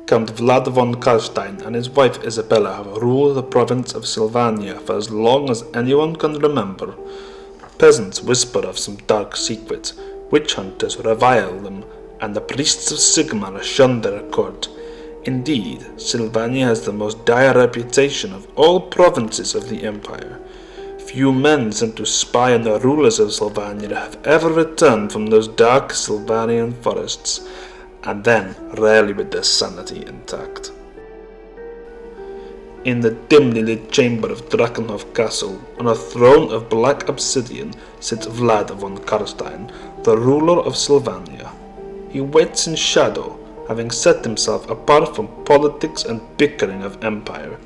Count Vlad von Karstein and his wife Isabella have ruled the province of Sylvania for as long as anyone can remember. Peasants whisper of some dark secrets, witch hunters revile them, and the priests of Sigmar shun their court. Indeed, Sylvania has the most dire reputation of all provinces of the empire. Few men sent to spy on the rulers of Sylvania have ever returned from those dark Sylvanian forests, and then rarely with their sanity intact. In the dimly lit chamber of Drakenhof Castle, on a throne of black obsidian, sits Vlad von Karstein, the ruler of Sylvania. He waits in shadow, having set himself apart from politics and bickering of empire,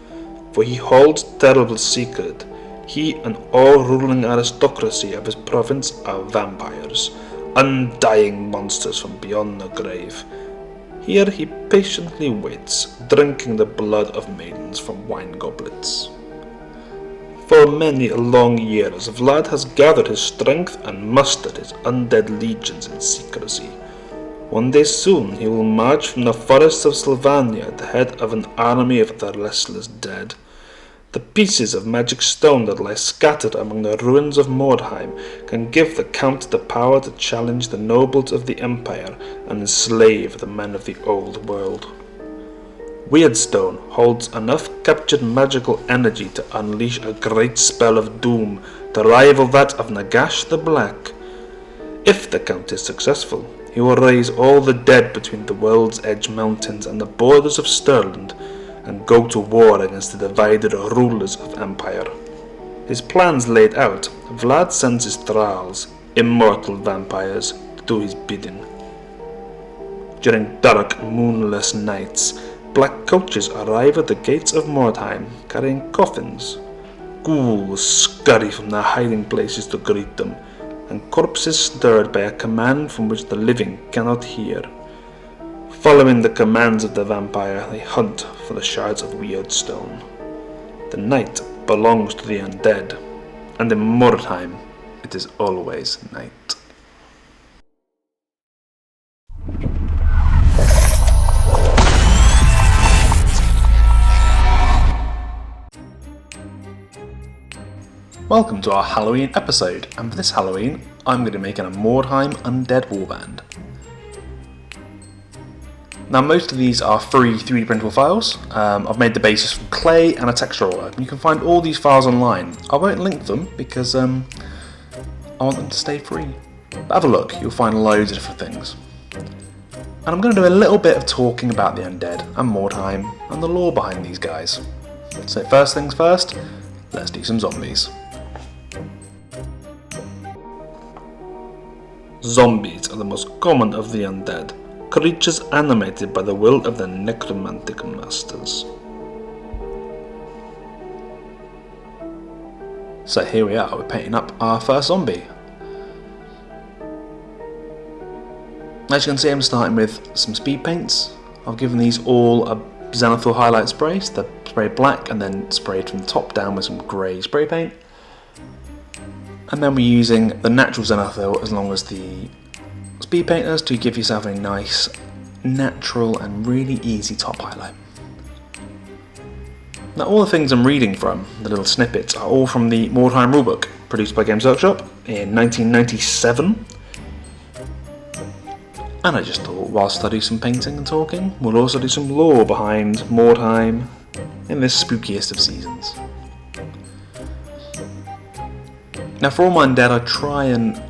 for he holds terrible secret. He and all ruling aristocracy of his province are vampires, undying monsters from beyond the grave. Here he patiently waits, drinking the blood of maidens from wine goblets. For many long years Vlad has gathered his strength and mustered his undead legions in secrecy. One day soon he will march from the forests of Sylvania at the head of an army of the restless dead. The pieces of magic stone that lie scattered among the ruins of Mordheim can give the Count the power to challenge the nobles of the Empire and enslave the men of the old world. Weirdstone holds enough captured magical energy to unleash a great spell of doom to rival that of Nagash the Black. If the Count is successful, he will raise all the dead between the World's Edge Mountains and the borders of Stirland, and go to war against the divided rulers of Empire. His plans laid out, Vlad sends his thralls, immortal vampires, to do his bidding. During dark, moonless nights, black coaches arrive at the gates of Mordheim, carrying coffins. Ghouls scurry from their hiding places to greet them, and corpses stirred by a command from which the living cannot hear. Following the commands of the vampire, they hunt for the shards of Weirdstone. The night belongs to the undead, and in Mordheim it is always night. Welcome to our Halloween episode, and for this Halloween I'm going to be making a Mordheim Undead Warband. Now most of these are free 3D printable files. I've made the basis from clay and a texture roller. You can find all these files online. I won't link them because I want them to stay free. But have a look, you'll find loads of different things. And I'm going to do a little bit of talking about the Undead and Mordheim and the lore behind these guys. So first things first, let's do some zombies. Zombies are the most common of the undead, creatures animated by the will of the necromantic masters. So here we are, we're painting up our first zombie. As you can see, I'm starting with some speed paints. I've given these all a Zenithal highlight spray, so they're sprayed black and then sprayed from the top down with some grey spray paint. And then we're using the natural Zenithal as long as the speed painters to give yourself a nice, natural and really easy top highlight. Now all the things I'm reading from, the little snippets, are all from the Mordheim rulebook, produced by Games Workshop in 1997. And I just thought, whilst I do some painting and talking, we'll also do some lore behind Mordheim in this spookiest of seasons. Now for all my undead, I try and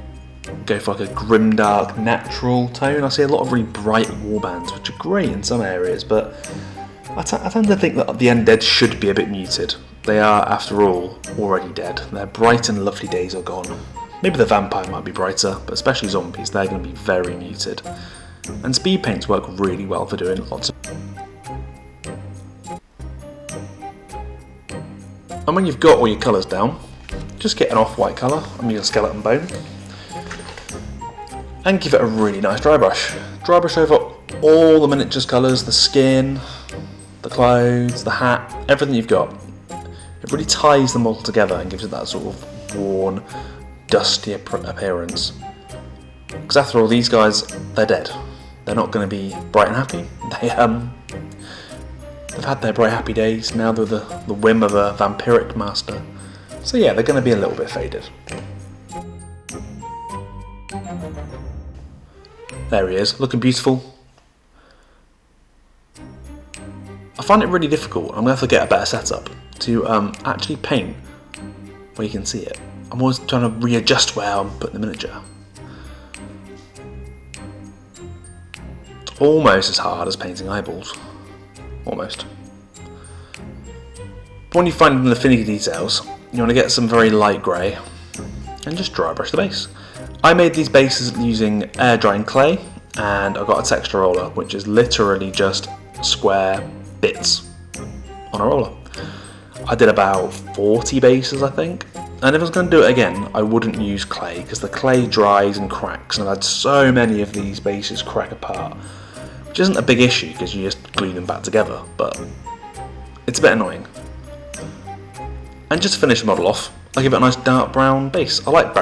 go for like a grimdark, natural tone. I see a lot of really bright warbands, which are great in some areas, but I tend to think that the undead should be a bit muted. They are, after all, already dead. Their bright and lovely days are gone. Maybe the vampire might be brighter, but especially zombies, they're going to be very muted. And speed paints work really well for doing lots of... And when you've got all your colours down, just get an off-white colour, I'm using skeleton bone, and give it a really nice dry brush. Dry brush over all the miniatures colours, the skin, the clothes, the hat, everything you've got. It really ties them all together and gives it that sort of worn, dusty appearance. Because after all, these guys, they're dead. They're not going to be bright and happy. They've had their bright happy days, now they're the whim of a vampiric master. So yeah, they're going to be a little bit faded. There he is, looking beautiful. I find it really difficult, I'm going to have to get a better setup, to actually paint where you can see it. I'm always trying to readjust where I'm putting the miniature. It's almost as hard as painting eyeballs. Almost. But when you find the finicky details, you want to get some very light grey and just dry brush the base. I made these bases using air drying clay, and I've got a texture roller which is literally just square bits on a roller. I did about 40 bases I think, and if I was going to do it again I wouldn't use clay because the clay dries and cracks, and I've had so many of these bases crack apart, which isn't a big issue because you just glue them back together, but it's a bit annoying. And just to finish the model off, I give it a nice dark brown base. I like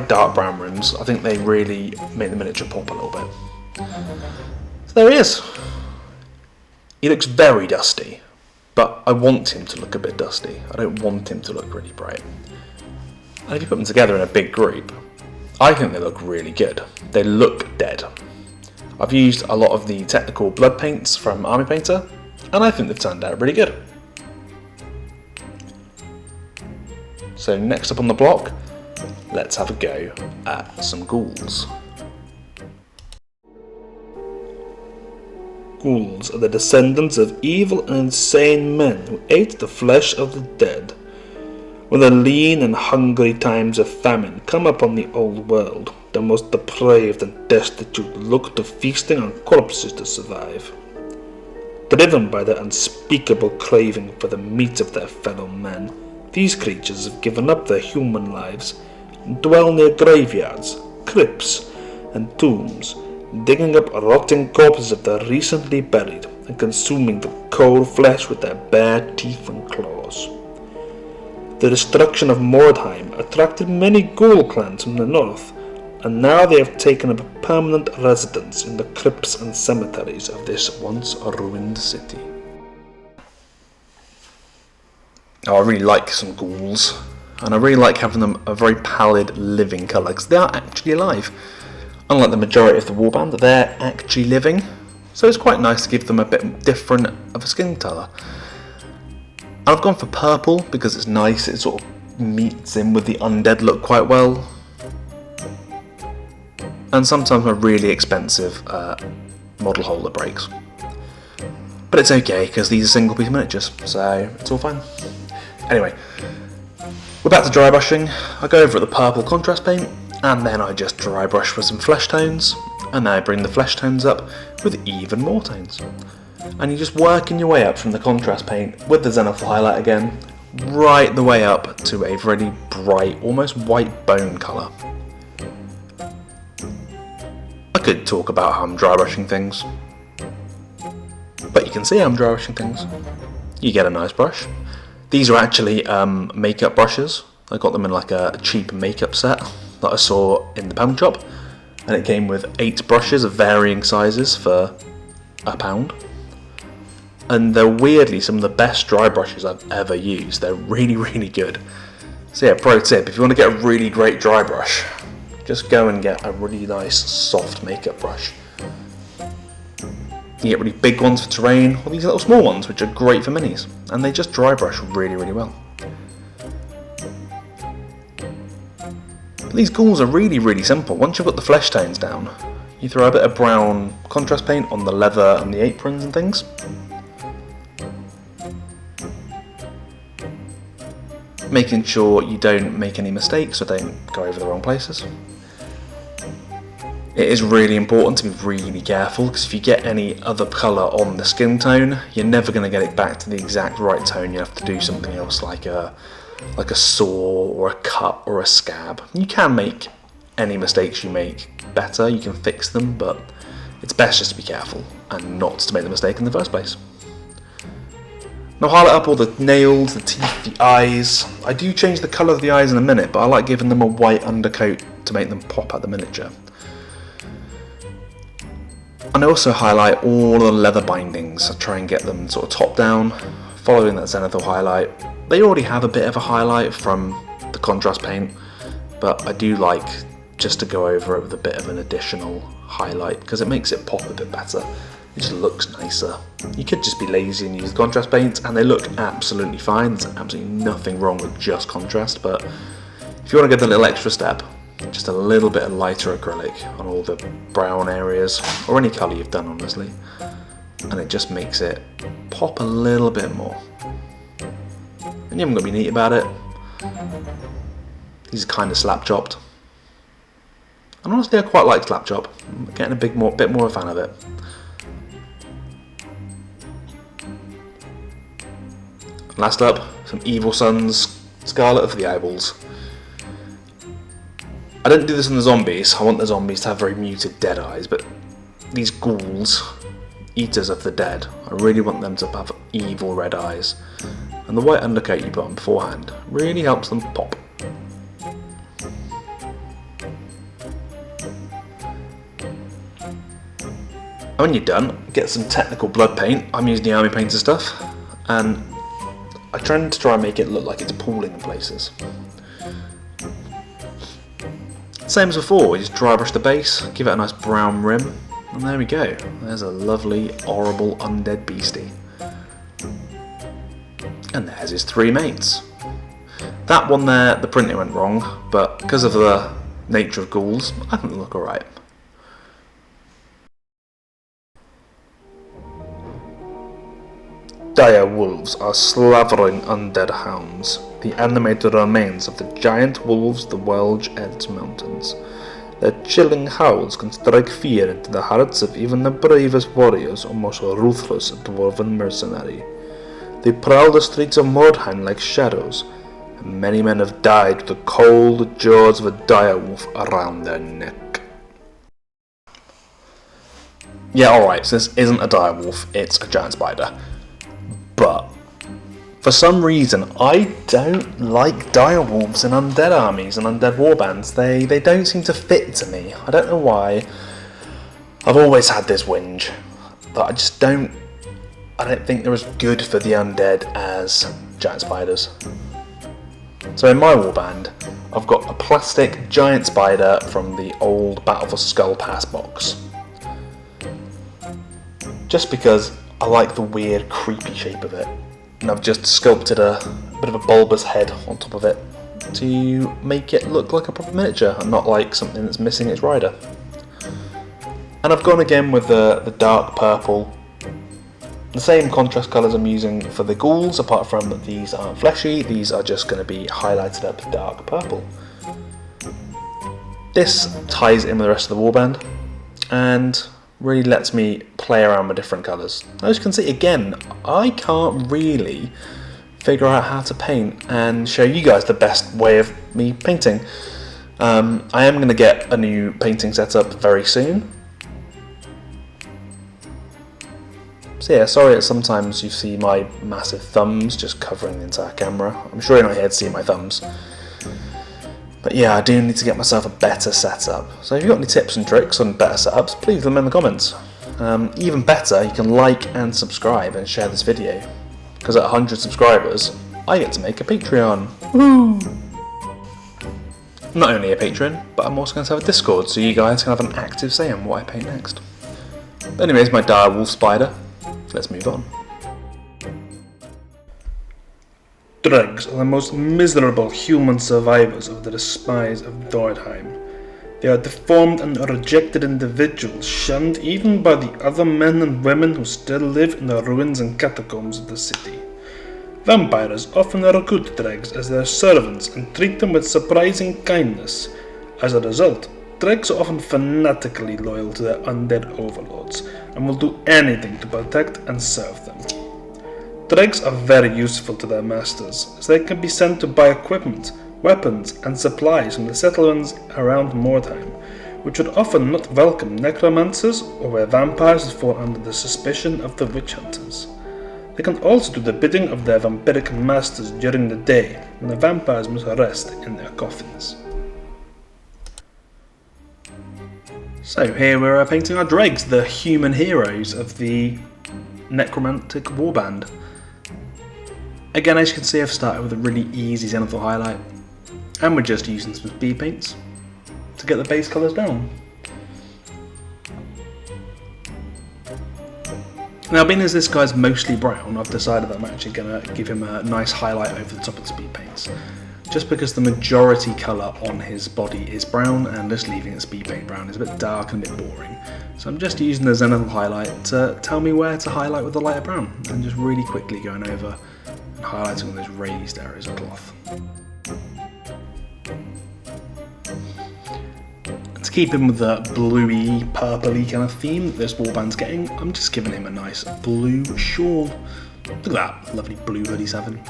dark brown rims. I think they really make the miniature pop a little bit. So there he is. He looks very dusty, but I want him to look a bit dusty. I don't want him to look really bright. And if you put them together in a big group, I think they look really good. They look dead. I've used a lot of the technical blood paints from Army Painter, and I think they've turned out really good. So next up on the block, let's have a go at some ghouls. Ghouls are the descendants of evil and insane men who ate the flesh of the dead. When the lean and hungry times of famine come upon the old world, the most depraved and destitute look to feasting on corpses to survive. Driven by their unspeakable craving for the meat of their fellow men, these creatures have given up their human lives and dwell near graveyards, crypts, and tombs, digging up rotting corpses of the recently buried and consuming the cold flesh with their bare teeth and claws. The destruction of Mordheim attracted many ghoul clans from the north, and now they have taken up a permanent residence in the crypts and cemeteries of this once ruined city. Oh, I really like some ghouls, and I really like having them a very pallid living colour, because they are actually alive. Unlike the majority of the Warband, they're actually living, so it's quite nice to give them a bit different of a skin colour. And I've gone for purple because it's nice, it sort of meets in with the Undead look quite well. And sometimes a really expensive model holder breaks. But it's okay because these are single piece miniatures, so it's all fine. Anyway, we're back to dry brushing. I go over at the purple contrast paint, and then I just dry brush with some flesh tones, and then I bring the flesh tones up with even more tones. And you're just working your way up from the contrast paint with the zenith highlight again, right the way up to a really bright, almost white bone colour. I could talk about how I'm dry brushing things, but you can see how I'm dry brushing things. You get a nice brush. These are actually makeup brushes. I got them in like a cheap makeup set that I saw in the pound shop, and it came with 8 brushes of varying sizes for £1. And they're weirdly some of the best dry brushes I've ever used. They're really, really good. So yeah, pro tip, if you want to get a really great dry brush, just go and get a really nice soft makeup brush. You get really big ones for terrain, or these little small ones which are great for minis, and they just dry brush really, really well. But these ghouls are really, really simple. Once you've got the flesh tones down, you throw a bit of brown contrast paint on the leather and the aprons and things. Making sure you don't make any mistakes or don't go over the wrong places. It is really important to be really careful, because if you get any other colour on the skin tone, you're never going to get it back to the exact right tone. You have to do something else like a sore or a cut or a scab. You can make any mistakes you make better, you can fix them, but it's best just to be careful and not to make the mistake in the first place. Now highlight up all the nails, the teeth, the eyes. I do change the colour of the eyes in a minute, but I like giving them a white undercoat to make them pop out the miniature. And I also highlight all the leather bindings. I try and get them sort of top down, following that zenithal highlight. They already have a bit of a highlight from the contrast paint, but I do like just to go over it with a bit of an additional highlight because it makes it pop a bit better. It just looks nicer. You could just be lazy and use contrast paints and they look absolutely fine. There's absolutely nothing wrong with just contrast, but if you want to get the little extra step, just a little bit of lighter acrylic on all the brown areas, or any colour you've done honestly, and it just makes it pop a little bit more. And you haven't got to be neat about it. These are kind of slap chopped. And honestly I quite like slap chop. I'm getting a bit more of a fan of it. Last up, some Evil Sun's Scarlet of the Eyeballs. I didn't do this on the zombies. I want the zombies to have very muted dead eyes, but these ghouls, eaters of the dead, I really want them to have evil red eyes. And the white undercoat you put on beforehand really helps them pop. And when you're done, get some technical blood paint. I'm using the army painter stuff, and I try and make it look like it's pooling in places. Same as before, you just dry brush the base, give it a nice brown rim, and there we go. There's a lovely, horrible, undead beastie. And there's his three mates. That one there, the printing went wrong, but because of the nature of ghouls, I think they look alright. Dire wolves are slavering undead hounds, the animated remains of the giant wolves of the Welsh Edge Mountains. Their chilling howls can strike fear into the hearts of even the bravest warriors or most ruthless dwarven mercenary. They prowl the streets of Mordheim like shadows, and many men have died with the cold jaws of a dire wolf around their neck. Yeah, alright, so this isn't a dire wolf, it's a giant spider. But for some reason, I don't like dire wolves in undead armies and undead warbands. They don't seem to fit to me. I don't know why. I've always had this whinge that I don't think they're as good for the undead as giant spiders. So in my warband, I've got a plastic giant spider from the old Battle for Skull Pass box. Just because I like the weird creepy shape of it, and I've just sculpted a bit of a bulbous head on top of it to make it look like a proper miniature and not like something that's missing its rider. And I've gone again with the dark purple, the same contrast colours I'm using for the ghouls, apart from that these aren't fleshy, these are just going to be highlighted up dark purple. This ties in with the rest of the warband and really lets me play around with different colours. As you can see, again, I can't really figure out how to paint and show you guys the best way of me painting. I am going to get a new painting setup very soon. So yeah, sorry that sometimes you see my massive thumbs just covering the entire camera. I'm sure you're not here to see my thumbs. But yeah, I do need to get myself a better setup. So if you've got any tips and tricks on better setups, please leave them in the comments. Even better, you can like and subscribe and share this video. Because at 100 subscribers, I get to make a Patreon. Woo! Not only a Patreon, but I'm also going to have a Discord, so you guys can have an active say on what I paint next. But anyways, my dire wolf spider. Let's move on. Dregs are the most miserable human survivors of the despise of Mordheim. They are deformed and rejected individuals, shunned even by the other men and women who still live in the ruins and catacombs of the city. Vampires often recruit dregs as their servants and treat them with surprising kindness. As a result, dregs are often fanatically loyal to their undead overlords and will do anything to protect and serve them. Dregs are very useful to their masters, as they can be sent to buy equipment, weapons, and supplies from the settlements around Mordheim, which would often not welcome necromancers or where vampires fall under the suspicion of the witch hunters. They can also do the bidding of their vampiric masters during the day, when the vampires must rest in their coffins. So here we're painting our dregs, the human heroes of the necromantic warband. Again, as you can see, I've started with a really easy zenithal highlight, and we're just using some speed paints to get the base colours down. Now, being as this guy's mostly brown, I've decided that I'm actually going to give him a nice highlight over the top of the speed paints. Just because the majority colour on his body is brown, and just leaving it speed paint brown is a bit dark and a bit boring. So I'm just using the zenithal highlight to tell me where to highlight with the lighter brown, and just really quickly going over and highlighting all those raised areas of cloth. To keep him with the bluey, purpley kind of theme that this warband's getting, I'm just giving him a nice blue shawl. Look at that lovely blue hoodie 7.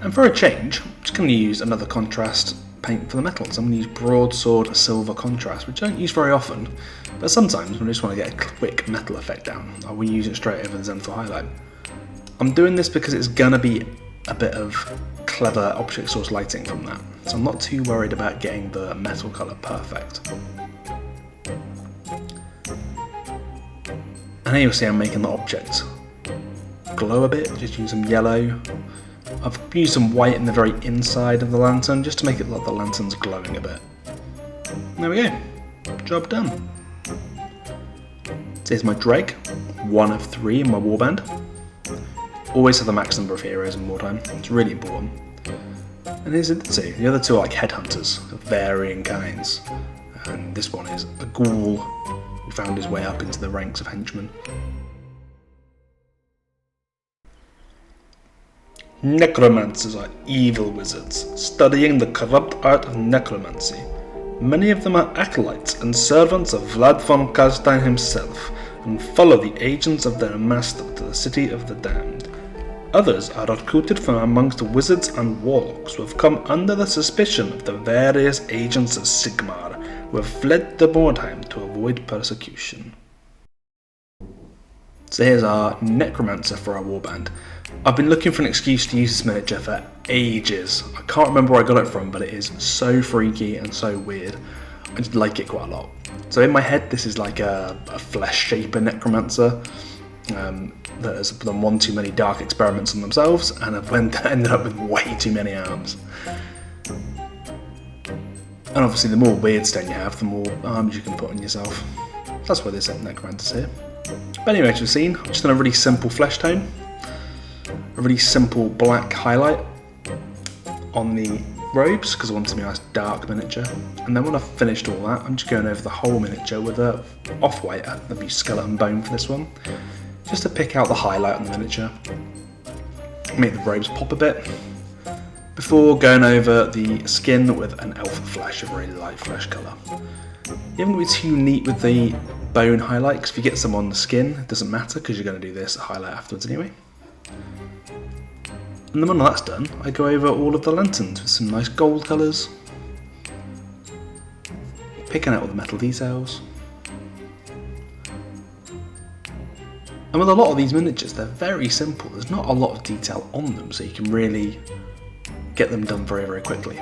And for a change, I'm just going to use another contrast paint for the metals. I'm going to use broadsword silver contrast, which I don't use very often, but sometimes when I just want to get a quick metal effect down, I will use it straight over the zenithal highlight. I'm doing this because it's going to be a bit of clever object source lighting from that, so I'm not too worried about getting the metal colour perfect. And here you'll see I'm making the object glow a bit, just use some yellow. I've used some white in the very inside of the lantern just to make it look like the lantern's glowing a bit. There we go, job done. So here's my dreg, 1 of 3 in my warband. Always have the max number of heroes in wartime, it's really important. And here's the other two are like headhunters of varying kinds. And this one is a ghoul who found his way up into the ranks of henchmen. Necromancers are evil wizards, studying the corrupt art of necromancy. Many of them are acolytes and servants of Vlad von Karstein himself, and follow the agents of their master to the city of the damned. Others are recruited from amongst wizards and warlocks who have come under the suspicion of the various agents of Sigmar, who have fled to Mordheim to avoid persecution. So here's our necromancer for our warband. I've been looking for an excuse to use this miniature for ages. I can't remember where I got it from, but it is so freaky and so weird. I just like it quite a lot. So in my head, this is like a flesh shaper necromancer that has done one too many dark experiments on themselves and have ended up with way too many arms. And obviously the more weird stain you have, the more arms you can put on yourself. That's why this necromancer's here. But anyway, as you've seen, I've just done a really simple flesh tone. A really simple black highlight on the robes because I wanted to be a nice dark miniature, and then when I've finished all that, I'm just going over the whole miniature with a off-white. I've used skeleton bone for this one, just to pick out the highlight on the miniature, make the robes pop a bit, before going over the skin with an elf flesh, a very light flesh colour. You haven't got to be too neat with the bone highlight, because if you get some on the skin, it doesn't matter because you're going to do this highlight afterwards anyway. And then when that's done, I go over all of the lanterns with some nice gold colours, picking out all the metal details. And with a lot of these miniatures, they're very simple. There's not a lot of detail on them, so you can really get them done very, very quickly.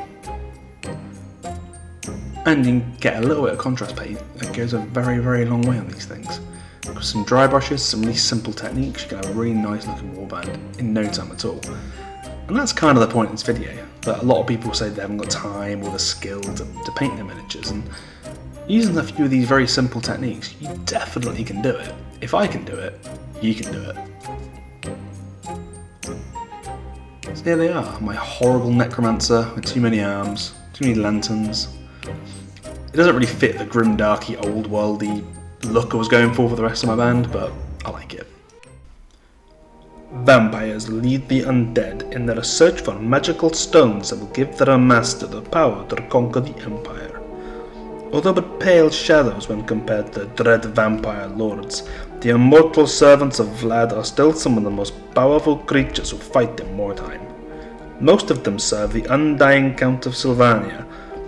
And you can get a little bit of contrast paint. It goes a very, very long way on these things. With some dry brushes, some really simple techniques, you can have a really nice looking warband in no time at all. And that's kind of the point of this video, that a lot of people say they haven't got time or the skill to paint their miniatures, and using a few of these very simple techniques, you definitely can do it. If I can do it, you can do it. So here they are, my horrible necromancer with too many arms, too many lanterns. It doesn't really fit the grimdarky, old worldy look I was going for the rest of my band, but I like it. Vampires lead the undead in their search for magical stones that will give their master the power to conquer the empire. Although but pale shadows when compared to the dread vampire lords, the immortal servants of Vlad are still some of the most powerful creatures who fight in Mordheim. Most of them serve the undying Count of Sylvania,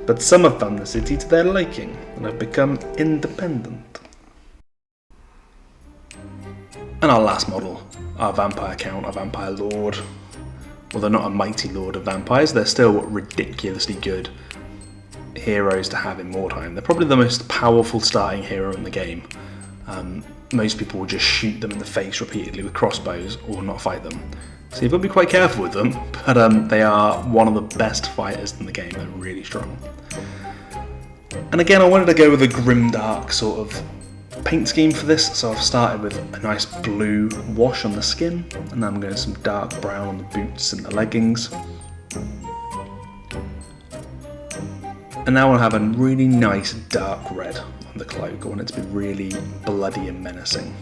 but some have found the city to their liking and have become independent. And our last model, our Vampire Count, our Vampire Lord. Well, they're not a mighty lord of vampires, they're still ridiculously good heroes to have in Mordheim. They're probably the most powerful starting hero in the game. Most people will just shoot them in the face repeatedly with crossbows or not fight them. So you've got to be quite careful with them, but they are one of the best fighters in the game. They're really strong. And again, I wanted to go with a grimdark sort of paint scheme for this, so I've started with a nice blue wash on the skin, and then I'm going some dark brown on the boots and the leggings. And now I'll have a really nice dark red on the cloak. I want it to be really bloody and menacing.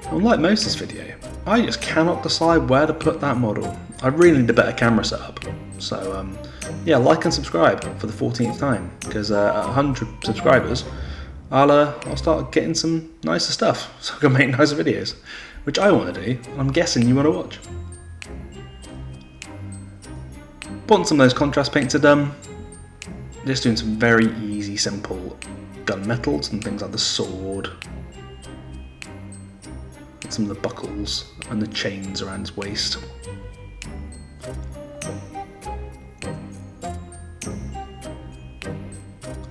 Unlike most of this video, I just cannot decide where to put that model. I really need a better camera setup. So yeah, like and subscribe for the 14th time, because at 100 subscribers, I'll start getting some nicer stuff, so I can make nicer videos, which I want to do, and I'm guessing you want to watch. Want some of those contrast paints are done. Just doing some very easy, simple gunmetals and things like the sword, and some of the buckles and the chains around his waist.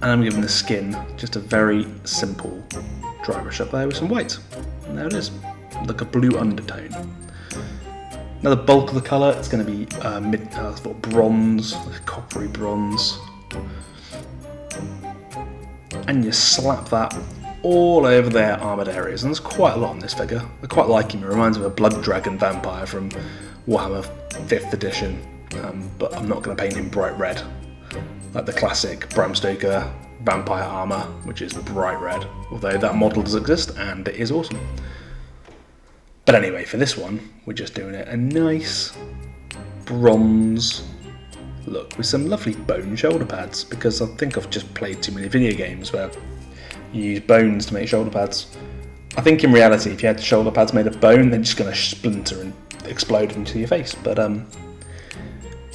And I'm giving the skin just a very simple dry brush up there with some white. And there it is, like a blue undertone. Now the bulk of the colour, it's going to be sort of bronze, like a coppery bronze. And you slap that all over their armoured areas, and there's quite a lot on this figure. I quite like him. It reminds me of a blood dragon vampire from Warhammer 5th edition, but I'm not going to paint him bright red like the classic Bram Stoker vampire armour, which is bright red, although that model does exist and it is awesome. But anyway, for this one we're just doing it a nice bronze look with some lovely bone shoulder pads, because I think I've just played too many video games where you use bones to make shoulder pads. I think in reality, if you had shoulder pads made of bone, they're just going to splinter and explode into your face. But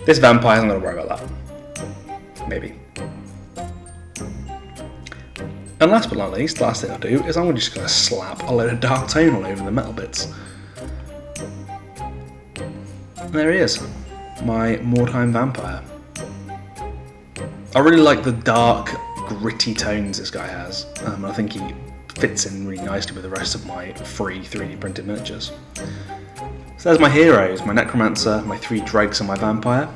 this vampire, I'm going to worry about that. Maybe. And last but not least, last thing I'll do is I'm just going to slap a load of dark tone all over the metal bits. And there he is, my Mordheim vampire. I really like the dark, gritty tones this guy has. I think he fits in really nicely with the rest of my free 3D printed miniatures. So there's my heroes, my necromancer, my 3 dregs and my vampire.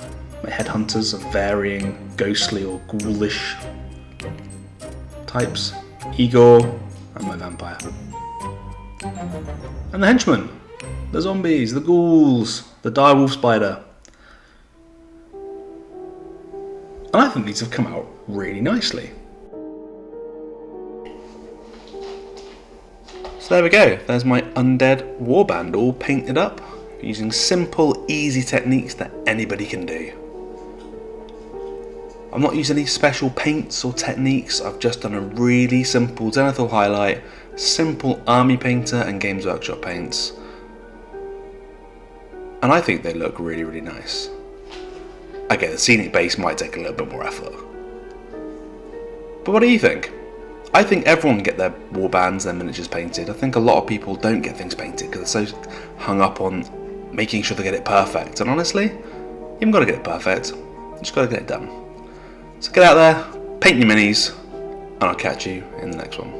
My headhunters of varying ghostly or ghoulish types. Igor and my vampire. And the henchmen, the zombies, the ghouls, the direwolf spider. And I think these have come out really nicely. So there we go, there's my Undead Warband all painted up using simple, easy techniques that anybody can do. I'm not using any special paints or techniques, I've just done a really simple Zenithal highlight, simple Army Painter and Games Workshop paints. And I think they look really, really nice. Okay, the scenic base might take a little bit more effort. But what do you think? I think everyone can get their warbands, their miniatures painted. I think a lot of people don't get things painted because they're so hung up on making sure they get it perfect. And honestly, you haven't got to get it perfect, you just got to get it done. So get out there, paint your minis, and I'll catch you in the next one.